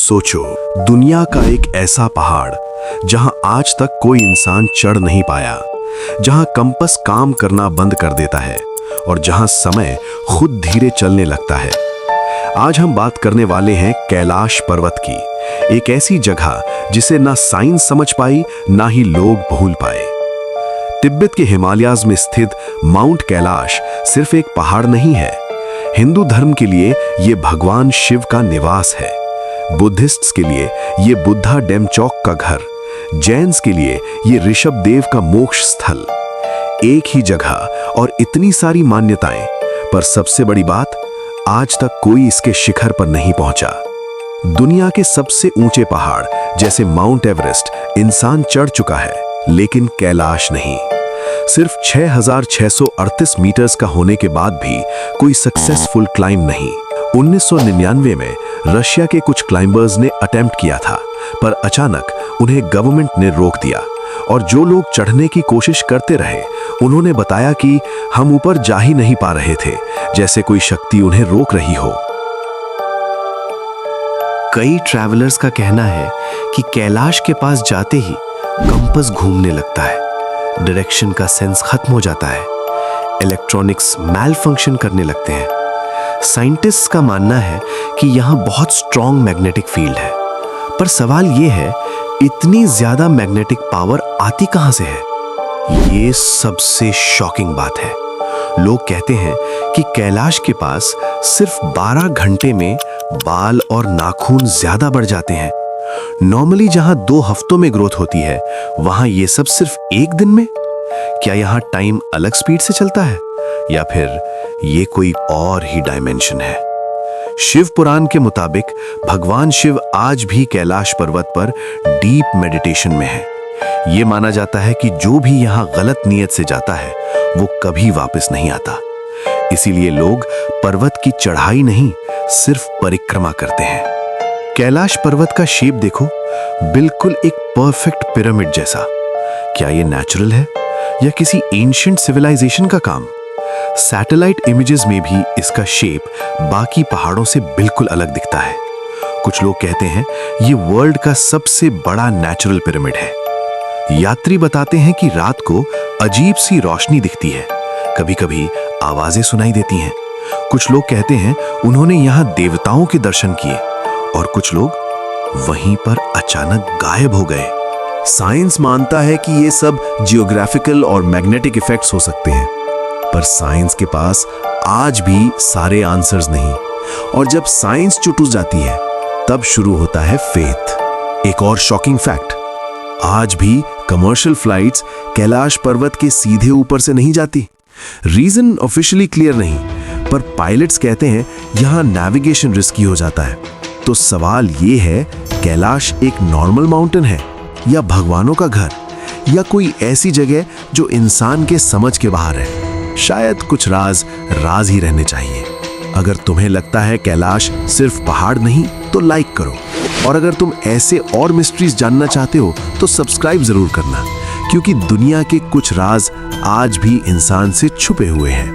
सोचो, दुनिया का एक ऐसा पहाड़ जहां आज तक कोई इंसान चढ़ नहीं पाया, जहां कंपास काम करना बंद कर देता है और जहां समय खुद धीरे चलने लगता है। आज हम बात करने वाले हैं कैलाश पर्वत की, एक ऐसी जगह जिसे ना साइंस समझ पाई ना ही लोग भूल पाए। तिब्बत के हिमालयाज में स्थित माउंट कैलाश सिर्फ एक पहाड़ नहीं है। हिंदू धर्म के लिए ये भगवान शिव का निवास है, बुद्धिस्ट्स के लिए ये बुद्धा डेमचौक का घर, जैन्स के लिए ये ऋषभ देव का मोक्ष स्थल। एक ही जगह और इतनी सारी मान्यताएं, पर सबसे बड़ी बात, आज तक कोई इसके शिखर पर नहीं पहुंचा। दुनिया के सबसे ऊंचे पहाड़ जैसे माउंट एवरेस्ट इंसान चढ़ चुका है, लेकिन कैलाश नहीं। सिर्फ 6,638 मीटर्स का होने के बाद भी कोई सक्सेसफुल क्लाइंब नहीं। 1999 में रशिया के कुछ क्लाइंबर्स ने अटेम्प्ट किया था, पर अचानक उन्हें गवर्नमेंट ने रोक दिया और जो लोग चढ़ने की कोशिश करते रहे, उन्होंने बताया कि हम ऊपर जा ही नहीं पा रहे थे, जैसे कोई शक्ति उन्हें रोक रही हो। कई ट्रैवलर्स का कहना है कि कैलाश के पास जाते ही कंपास घूमने लगता है, डायरेक्शन का सेंस खत्म हो जाता है, इलेक्ट्रॉनिक्स मैल फंक्शन करने लगते हैं। साइंटिस्ट्स का मानना है कि यहाँ बहुत स्ट्रॉन्ग मैग्नेटिक फील्ड है, पर सवाल ये है, इतनी ज्यादा मैग्नेटिक पावर आती कहाँ से है? ये सबसे शॉकिंग बात है। लोग कहते हैं कि कैलाश के पास सिर्फ 12 घंटे में बाल और नाखून ज्यादा बढ़ जाते हैं। नॉर्मली जहां 2 हफ्तों में ग्रोथ होती है, वहां ये सब सिर्फ 1 दिन में। क्या यहाँ टाइम अलग स्पीड से चलता है, या फिर ये कोई और ही डायमेंशन है? शिव पुराण के मुताबिक भगवान शिव आज भी कैलाश पर्वत पर डीप मेडिटेशन में है। ये माना जाता है कि जो भी यहाँ गलत नीयत से जाता है, वो कभी वापस नहीं आता। इसीलिए लोग पर्वत की चढ़ाई नहीं, सिर्फ परिक्रमा करते हैं। कैलाश पर्वत का शेप देखो, बिल्कुल एक परफेक्ट पिरामिड जैसा। क्या ये नेचुरल है या किसी एंशिएंट सिविलाइजेशन का काम? सैटेलाइट इमेजेस में भी इसका शेप बाकी पहाड़ों से बिल्कुल अलग दिखता है। कुछ लोग कहते हैं ये वर्ल्ड का सबसे बड़ा नेचुरल पिरामिड है। यात्री बताते हैं कि रात को अजीब सी रोशनी दिखती है, कभी-कभी आवाजें सुनाई देती हैं। कुछ लोग कहते हैं उन्होंने यहाँ देवताओं के दर्शन किए, और कुछ लोग वहीं पर अचानक गायब हो गए। साइंस मानता है कि ये सब जियोग्राफिकल और मैग्नेटिक इफेक्ट्स हो सकते हैं, पर साइंस के पास आज भी सारे आंसर्स नहीं। और जब साइंस चुटू जाती है, तब शुरू होता है फेथ। एक और शॉकिंग फैक्ट, आज भी कमर्शियल फ्लाइट्स कैलाश पर्वत के सीधे ऊपर से नहीं जाती। रीजन ऑफिशियली क्लियर नहीं, पर पायलट्स कहते हैं यहां नेविगेशन रिस्की हो जाता है। तो सवाल ये है, कैलाश एक नॉर्मल माउंटेन है, या भगवानों का घर, या कोई ऐसी जगह जो इंसान के समझ के बाहर है? शायद कुछ राज राज ही रहने चाहिए। अगर तुम्हें लगता है कैलाश सिर्फ पहाड़ नहीं, तो लाइक करो, और अगर तुम ऐसे और मिस्ट्रीज जानना चाहते हो तो सब्सक्राइब जरूर करना, क्योंकि दुनिया के कुछ राज आज भी इंसान से छुपे हुए हैं।